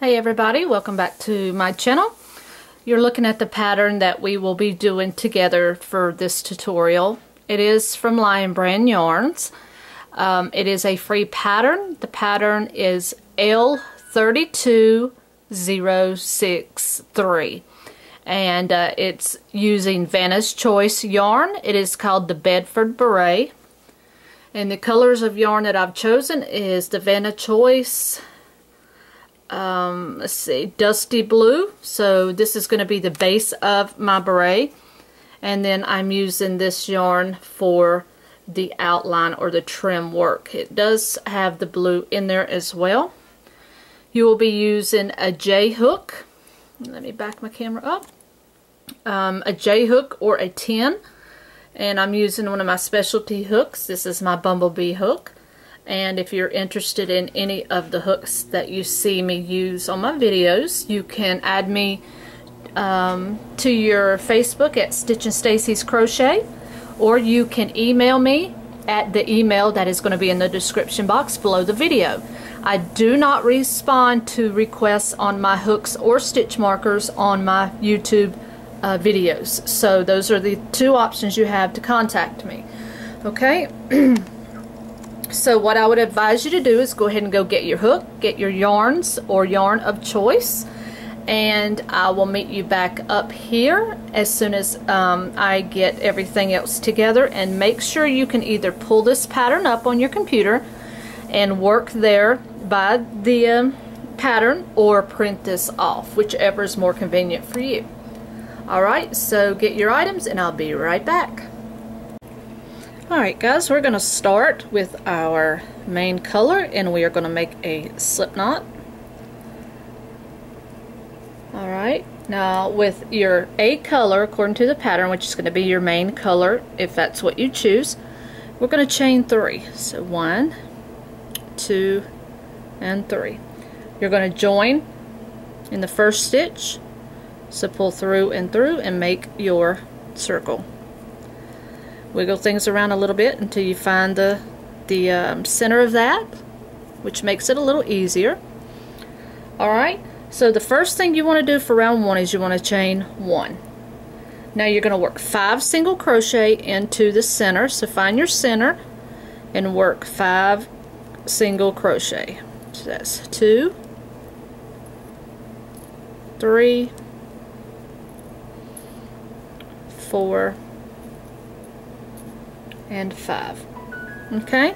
Hey everybody, welcome back to my channel. You're looking at the pattern that we will be doing together for this tutorial. It is from Lion Brand Yarns. It is a free pattern. The pattern is L32063 and it's using Vanna's Choice yarn. It is called the Bedford Beret, and the colors of yarn that I've chosen is the Vanna Choice, let's see, dusty blue. So this is going to be the base of my beret, and then I'm using this yarn for the outline or the trim work. It does have the blue in there as well. You will be using a J hook. Let me back my camera up. A J hook or a 10, and I'm using one of my specialty hooks. This is my Bumblebee hook. And if you're interested in any of the hooks that you see me use on my videos, you can add me to your Facebook at Stitchinstacy's Crochet, or you can email me at the email that is going to be in the description box below the video. I do not respond to requests on my hooks or stitch markers on my YouTube videos. So those are the two options you have to contact me. Okay? So what I would advise you to do is go ahead and go get your hook, get your yarns or yarn of choice, and I will meet you back up here as soon as I get everything else together. And make sure you can either pull this pattern up on your computer and work there by the pattern, or print this off, whichever is more convenient for you. Alright, so get your items and I'll be right back. Alright guys, we're going to start with our main color, and we are going to make a slip knot. Alright, now with your A color according to the pattern, which is going to be your main color if that's what you choose, we're going to chain 3. So 1, 2, and 3. You're going to join in the first stitch, so pull through and make your circle. Wiggle things around a little bit until you find the center of that, which makes it a little easier. Alright, so the first thing you want to do for round 1 is you want to chain 1. Now you're going to work 5 single crochet into the center, so find your center and work 5 single crochet. So that's 2, 3, 4, and 5. Okay,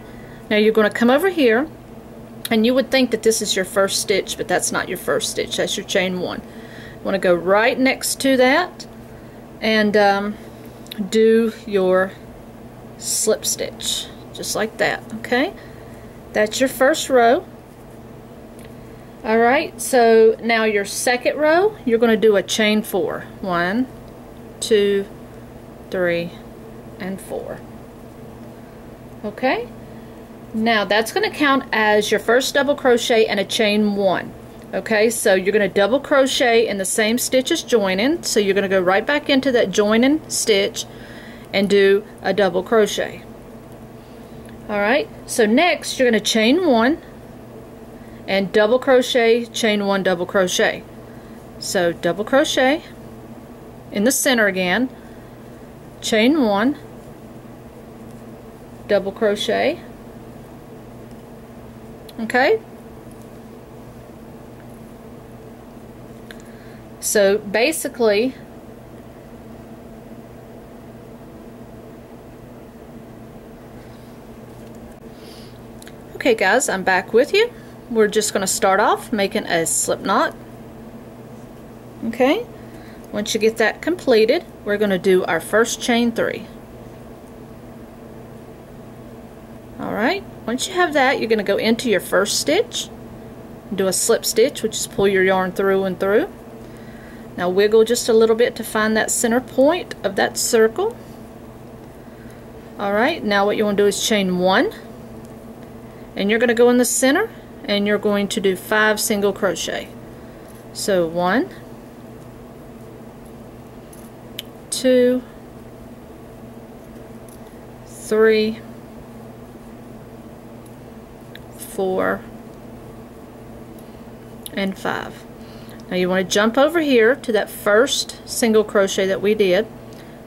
now you're going to come over here, and you would think that this is your first stitch, but that's not your first stitch. That's your chain 1. You want to go right next to that and do your slip stitch just like that. Okay, that's your first row. Alright, so now your second row, you're going to do a chain 4. 1, 2, 3, and 4. Okay, now that's going to count as your first double crochet and a chain 1. Okay, so you're going to double crochet in the same stitch as joining, so you're going to go right back into that joining stitch and do a double crochet. Alright, so next you're going to chain 1 and double crochet, chain 1, double crochet. So double crochet in the center again, chain 1, double crochet. Okay, so basically okay guys, I'm back with you. We're just going to start off making a slip knot. Okay, once you get that completed, we're going to do our first chain 3. Alright, once you have that, you're going to go into your first stitch, do a slip stitch, which is pull your yarn through and through. Now wiggle just a little bit to find that center point of that circle. Alright, now what you want to do is chain 1, and you're going to go in the center and you're going to do 5 single crochet. So 1, 2, 3, 4, and 5. Now you want to jump over here to that first single crochet that we did,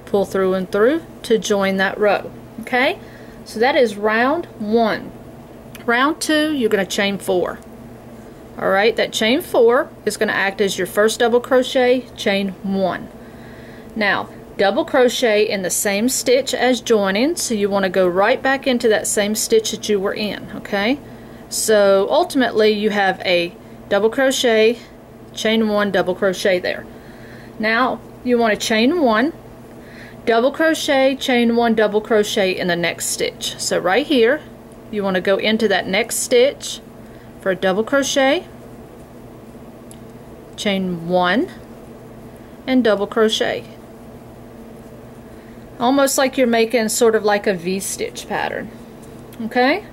pull through and through to join that row. Okay, so that is round 1. Round 2, you're going to chain 4. Alright, that chain 4 is going to act as your first double crochet, chain 1. Now, double crochet in the same stitch as joining, so you want to go right back into that same stitch that you were in, okay? So ultimately you have a double crochet, chain 1, double crochet there. Now you want to chain 1, double crochet, chain 1, double crochet in the next stitch. So right here you want to go into that next stitch for a double crochet, chain 1, and double crochet. Almost like you're making sort of like a V-stitch pattern. Okay?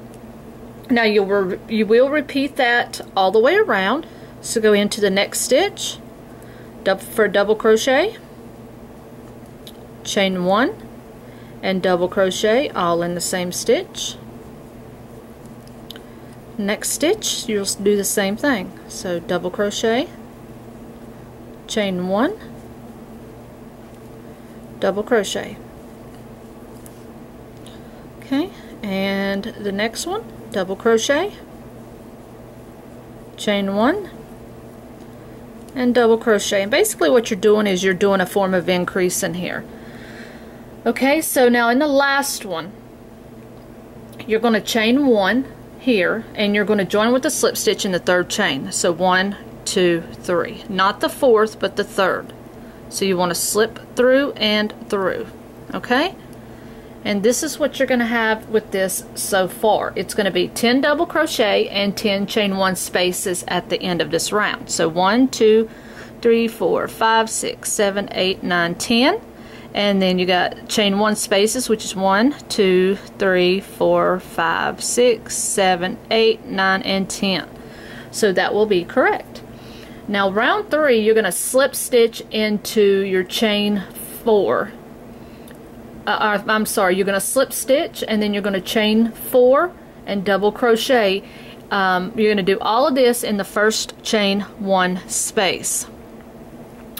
Now you will repeat that all the way around. So go into the next stitch for double crochet, chain 1, and double crochet all in the same stitch. Next stitch you'll do the same thing. So double crochet, chain 1, double crochet. Okay, and the next one, double crochet, chain 1, and double crochet. And basically what you're doing is you're doing a form of increase in here. Okay, so now in the last one you're going to chain 1 here, and you're going to join with the slip stitch in the 3rd chain. So 1, 2, 3, not the 4th but the 3rd. So you want to slip through and through. Okay, and this is what you're going to have with this so far. It's going to be 10 double crochet and 10 chain 1 spaces at the end of this round. So 1, 2, 3, 4, 5, 6, 7, 8, 9, 10. And then you got chain 1 spaces, which is 1, 2, 3, 4, 5, 6, 7, 8, 9, and 10. So that will be correct. Now round 3, you're going to slip stitch into your chain 4. I'm sorry, you're going to slip stitch and then you're going to chain 4 and double crochet. You're going to do all of this in the first chain 1 space.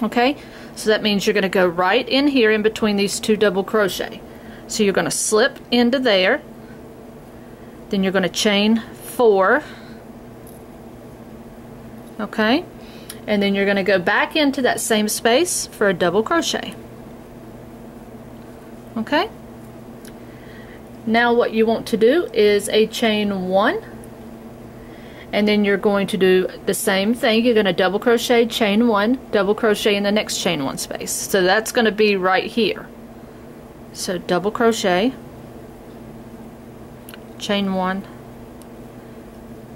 Okay, so that means you're going to go right in here in between these 2 double crochet. So you're going to slip into there, then you're going to chain 4, okay, and then you're going to go back into that same space for a double crochet. Okay, now what you want to do is a chain 1, and then you're going to do the same thing. You're going to double crochet, chain 1, double crochet in the next chain 1 space. So that's going to be right here. So double crochet, chain 1,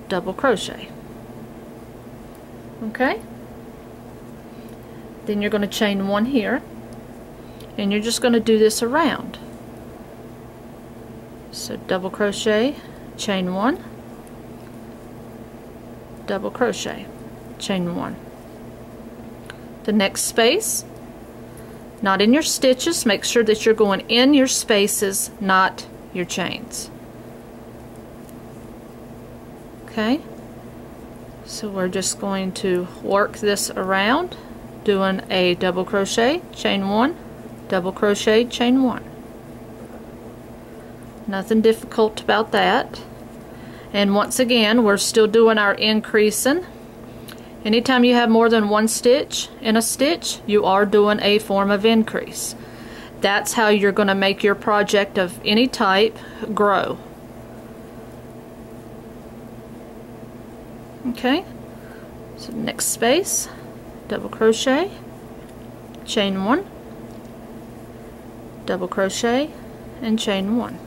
double crochet. Okay, then you're going to chain 1 here, and you're just going to do this around. So double crochet, chain 1, double crochet, chain 1. The next space, not in your stitches, make sure that you're going in your spaces, not your chains. Okay, so we're just going to work this around, doing a double crochet, chain 1, double crochet, chain 1. Nothing difficult about that. And once again, we're still doing our increasing. Anytime you have more than 1 stitch in a stitch, you are doing a form of increase. That's how you're going to make your project of any type grow. Okay, so next space, double crochet, chain 1, double crochet, and chain 1.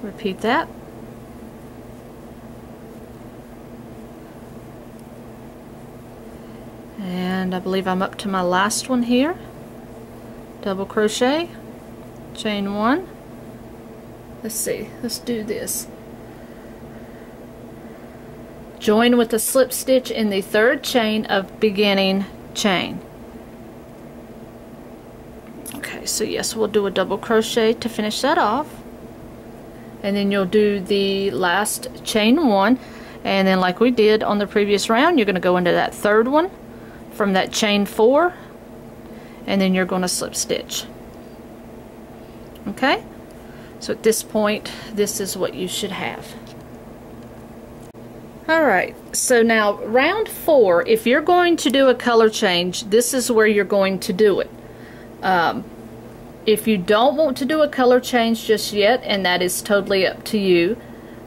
Repeat that. And I believe I'm up to my last one here. Double crochet, chain 1. Let's see, let's do this. Join with a slip stitch in the 3rd chain of beginning chain. Okay, so yes, we'll do a double crochet to finish that off. And then you'll do the last chain 1. And then like we did on the previous round, you're going to go into that third one from that chain 4, and then you're going to slip stitch. Okay, so at this point this is what you should have. Alright, so now round 4, if you're going to do a color change, this is where you're going to do it. If you don't want to do a color change just yet, and that is totally up to you,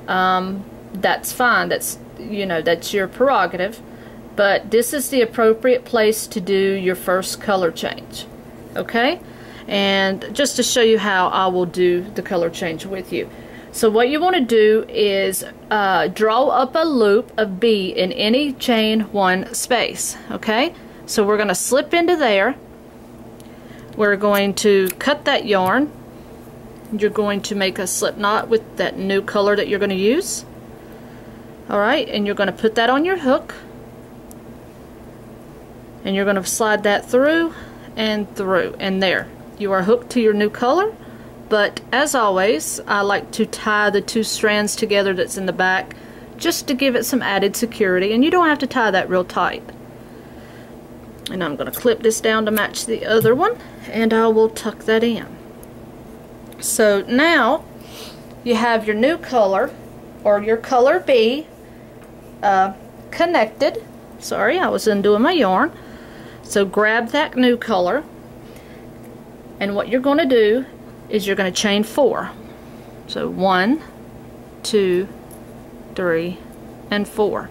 that's fine. That's, you know, that's your prerogative. But this is the appropriate place to do your first color change. Okay? And just to show you how I will do the color change with you. So what you want to do is draw up a loop of B in any chain 1 space. Okay? So we're going to slip into there. We're going to cut that yarn. You're going to make a slip knot with that new color that you're going to use. Alright, and you're going to put that on your hook. And you're going to slide that through, and there. You are hooked to your new color. But as always, I like to tie the 2 strands together that's in the back just to give it some added security, and you don't have to tie that real tight. And I'm going to clip this down to match the other one, and I will tuck that in. So now you have your new color, or your color B, connected. Sorry, I was undoing my yarn. So grab that new color, and what you're going to do is you're going to chain 4. So 1, 2, 3, and 4.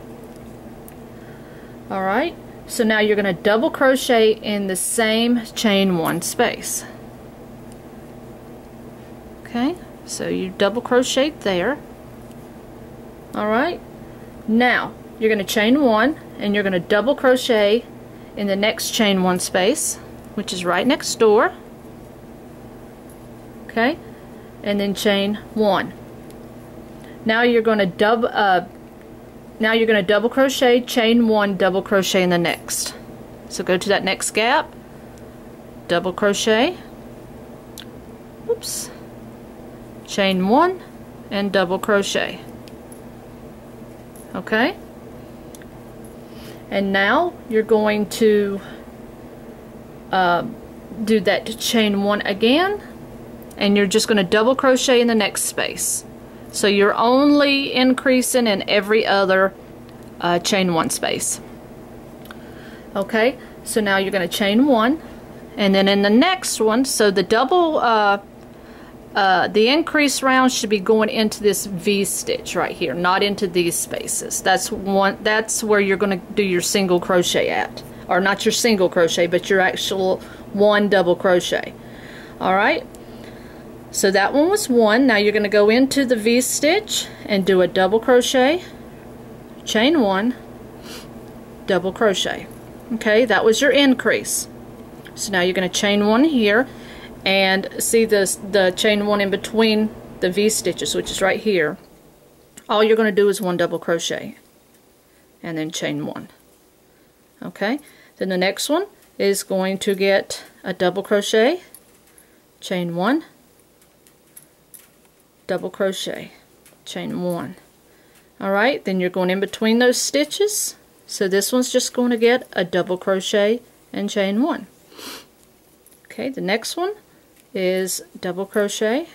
Alright, so now you're going to double crochet in the same chain 1 space. Okay, so you double crochet there. Alright, now you're going to chain 1, and you're going to double crochet in the next chain 1 space, which is right next door. Okay, and then chain 1. Now you're going to double crochet, chain 1, double crochet in the next. So go to that next gap, double crochet, oops, chain 1, and double crochet. Okay, and now you're going to do that chain 1 again, and you're just going to double crochet in the next space. So you're only increasing in every other chain 1 space. Okay, so now you're going to chain 1, and then in the next one, so the double the increase round should be going into this V stitch right here, not into these spaces. That's where you're going to do your single crochet at, or not your single crochet, but your actual 1 double crochet. Alright, so that one was 1. Now you're going to go into the V stitch and do a double crochet, chain 1, double crochet. Okay, that was your increase. So now you're going to chain 1 here, and see the chain 1 in between the V stitches, which is right here. All you're going to do is 1 double crochet and then chain 1. Okay, then the next one is going to get a double crochet, chain 1, double crochet, chain 1. Alright, then you're going in between those stitches, so this one's just going to get a double crochet and chain 1. Okay, the next one is double crochet,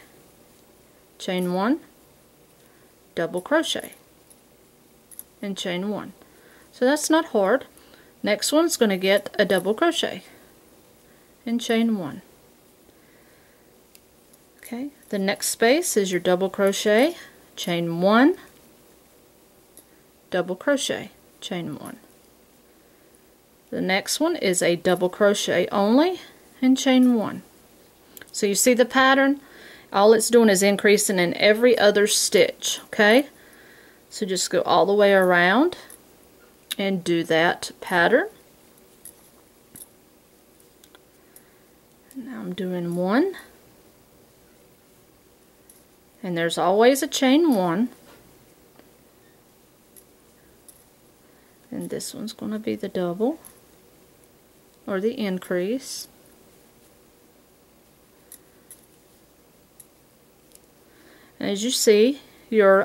chain 1, double crochet, and chain 1. So that's not hard. Next one's going to get a double crochet and chain 1. Okay, the next space is your double crochet, chain 1, double crochet, chain 1. The next one is a double crochet only and chain 1. So you see the pattern? All it's doing is increasing in every other stitch, okay? So just go all the way around and do that pattern. Now I'm doing 1. And there's always a chain 1. And this one's going to be the double or the increase. As you see, your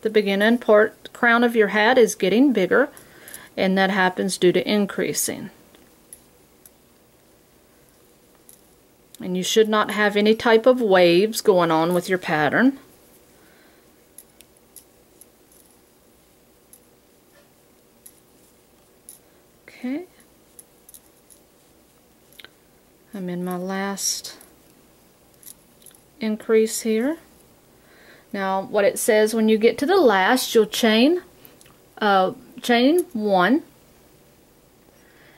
the beginning part crown of your hat is getting bigger, and that happens due to increasing. And you should not have any type of waves going on with your pattern. Okay. I'm in my last increase here. Now what it says, when you get to the last, you'll chain 1,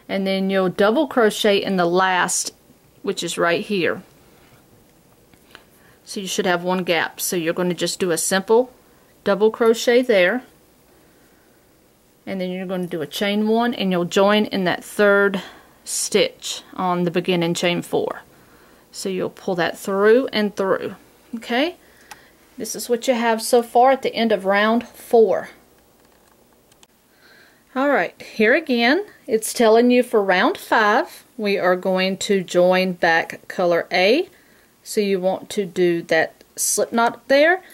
and then you'll double crochet in the last, which is right here. So you should have one gap. So you're going to just do a simple double crochet there, and then you're going to do a chain 1, and you'll join in that third stitch on the beginning chain 4. So you'll pull that through and through. Okay, this is what you have so far at the end of round 4. Alright, here again it's telling you for round 5 we are going to join back color A. So you want to do that slip knot there,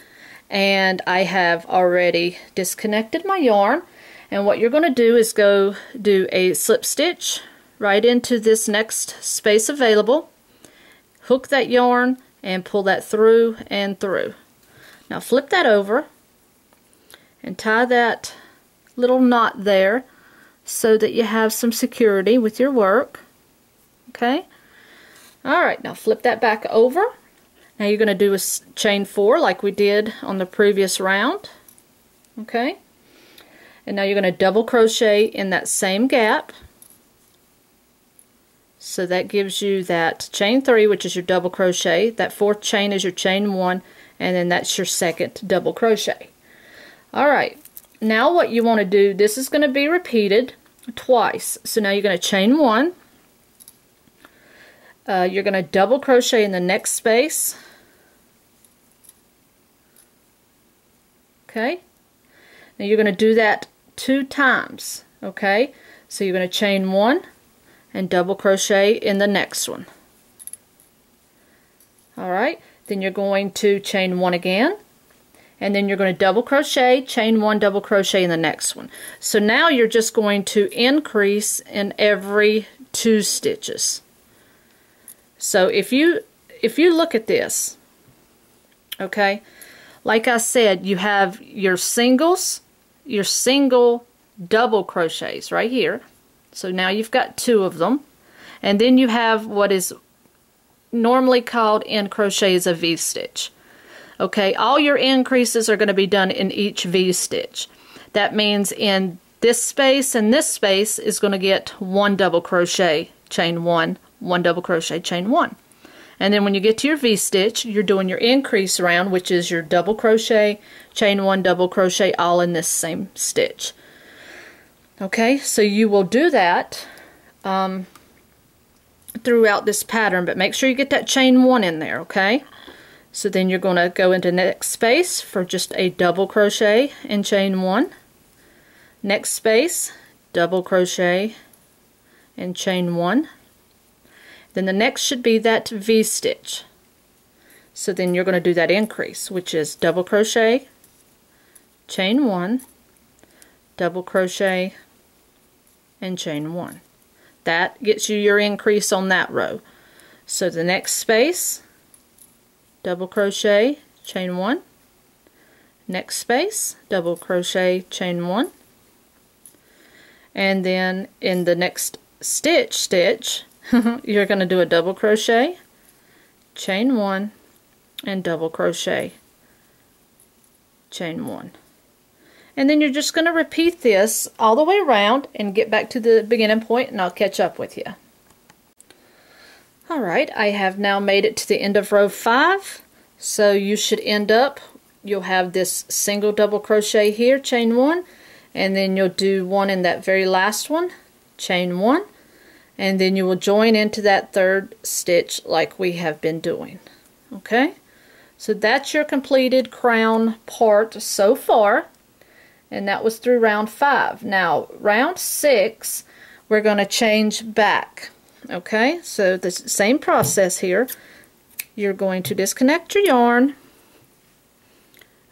and I have already disconnected my yarn, and what you're going to do is go do a slip stitch right into this next space available, hook that yarn and pull that through and through. Now flip that over and tie that little knot there so that you have some security with your work. Okay, alright, now flip that back over. Now you're going to do a chain 4 like we did on the previous round. Okay, and now you're going to double crochet in that same gap. So that gives you that chain 3, which is your double crochet. That 4th chain is your chain 1, and then that's your second double crochet. Alright, now what you want to do, this is going to be repeated twice. So now you're going to chain 1. You're going to double crochet in the next space. Okay, now you're going to do that 2 times. Okay, so you're going to chain 1 and double crochet in the next one. Alright, then you're going to chain 1 again, and then you're going to double crochet, chain 1, double crochet in the next one. So now you're just going to increase in every 2 stitches. So if you look at this, okay, like I said, you have your singles, your single double crochets right here. So now you've got 2 of them, and then you have what is normally called in crochet is a V-stitch. Okay, all your increases are going to be done in each V-stitch. That means in this space and this space is going to get 1 double crochet, chain 1, 1 double crochet, chain 1. And then when you get to your V-stitch, you're doing your increase round, which is your double crochet, chain 1, double crochet, all in this same stitch. Okay, so you will do that throughout this pattern, but make sure you get that chain 1 in there, okay? So then you're going to go into next space for just a double crochet and chain 1. Next space, double crochet and chain 1. Then the next should be that V-stitch. So then you're going to do that increase, which is double crochet, chain 1, double crochet, and chain 1. That gets you your increase on that row. So the next space, double crochet, chain 1, next space, double crochet, chain 1, and then in the next stitch you're going to do a double crochet, chain 1, and double crochet, chain 1. And then you're just going to repeat this all the way around and get back to the beginning point, and I'll catch up with you. Alright, I have now made it to the end of row 5. So you should end up, you'll have this single double crochet here, chain 1, and then you'll do 1 in that very last one, chain 1, and then you will join into that 3rd stitch like we have been doing. Okay, so that's your completed crown part so far. And that was through round 5. Now, round 6, we're going to change back. Okay, so the same process here. You're going to disconnect your yarn,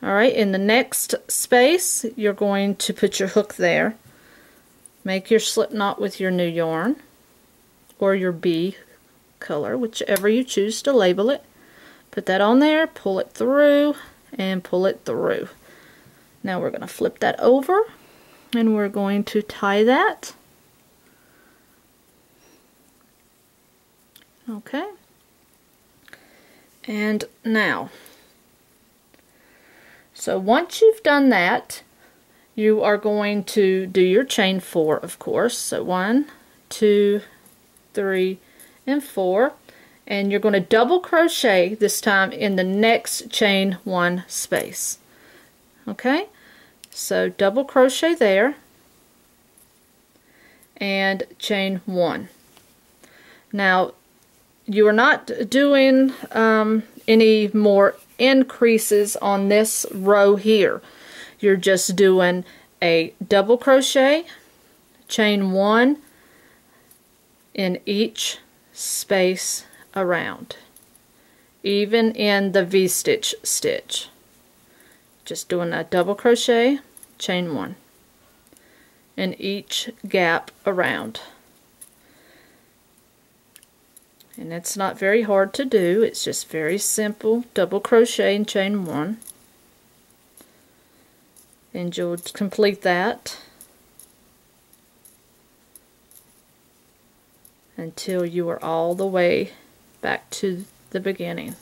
Alright, in the next space, you're going to put your hook there. Make your slip knot with your new yarn, or your bee color, whichever you choose to label it. Put that on there, pull it through, and pull it through. Now we're going to flip that over, and we're going to tie that. Okay. And now, so once you've done that, you are going to do your chain 4, of course. So 1, 2, 3, and 4. And you're going to double crochet this time in the next chain 1 space. Okay? So double crochet there and chain 1. Now, you are not doing any more increases on this row here. You're just doing a double crochet, chain 1 in each space around, even in the V-stitch stitch. Just doing a double crochet, chain 1 in each gap around. And it's not very hard to do, it's just very simple. Double crochet and chain 1. And you'll complete that until you are all the way back to the beginning.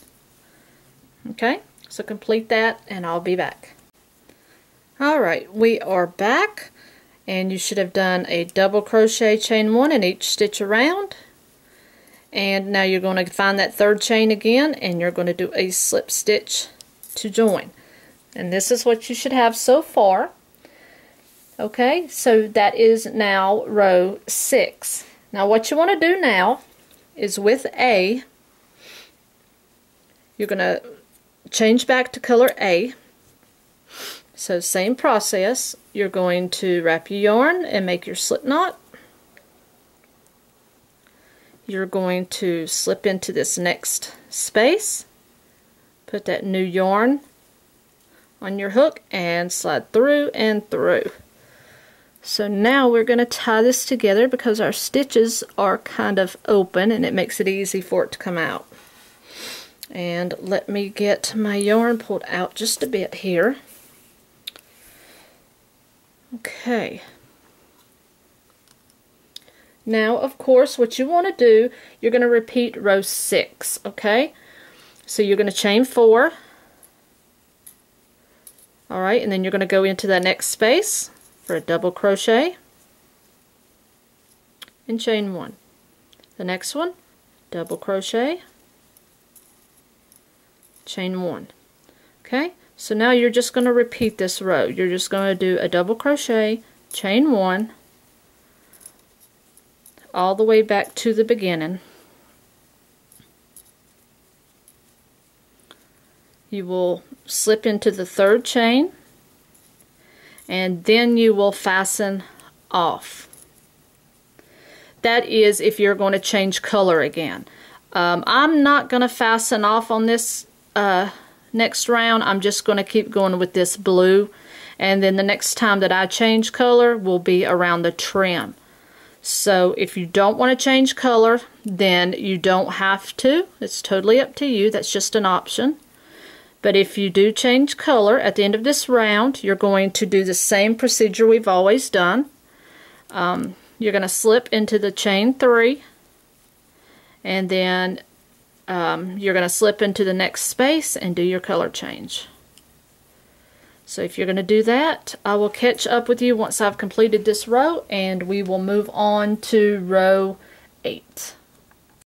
Okay, so complete that and I'll be back. Alright, we are back, and you should have done a double crochet, chain 1 in each stitch around. And now you're going to find that third chain again, and you're going to do a slip stitch to join. And this is what you should have so far. Okay, so that is now row 6. Now what you want to do now is with A, you're going to change back to color A. So same process, you're going to wrap your yarn and make your slip knot. You're going to slip into this next space, put that new yarn on your hook and slide through and through. So now we're going to tie this together because our stitches are kind of open and it makes it easy for it to come out. And let me get my yarn pulled out just a bit here. Okay. Now, of course, what you want to do, you're going to repeat row 6, okay? So you're going to chain 4. Alright, and then you're going to go into that next space for a double crochet and chain 1. The next one, double crochet, chain 1. Okay, so now you're just going to repeat this row. You're just going to do a double crochet, chain 1, all the way back to the beginning. You will slip into the third chain and then you will fasten off. That is if you're going to change color again. I'm not going to fasten off on this next round. I'm just going to keep going with this blue, and then the next time that I change color will be around the trim. So if you don't want to change color, then you don't have to. It's totally up to you. That's just an option. But if you do change color at the end of this round, you're going to do the same procedure we've always done. You're going to slip into the chain 3, and then you're going to slip into the next space and do your color change. So if you're going to do that, I will catch up with you once I've completed this row, and we will move on to row 8.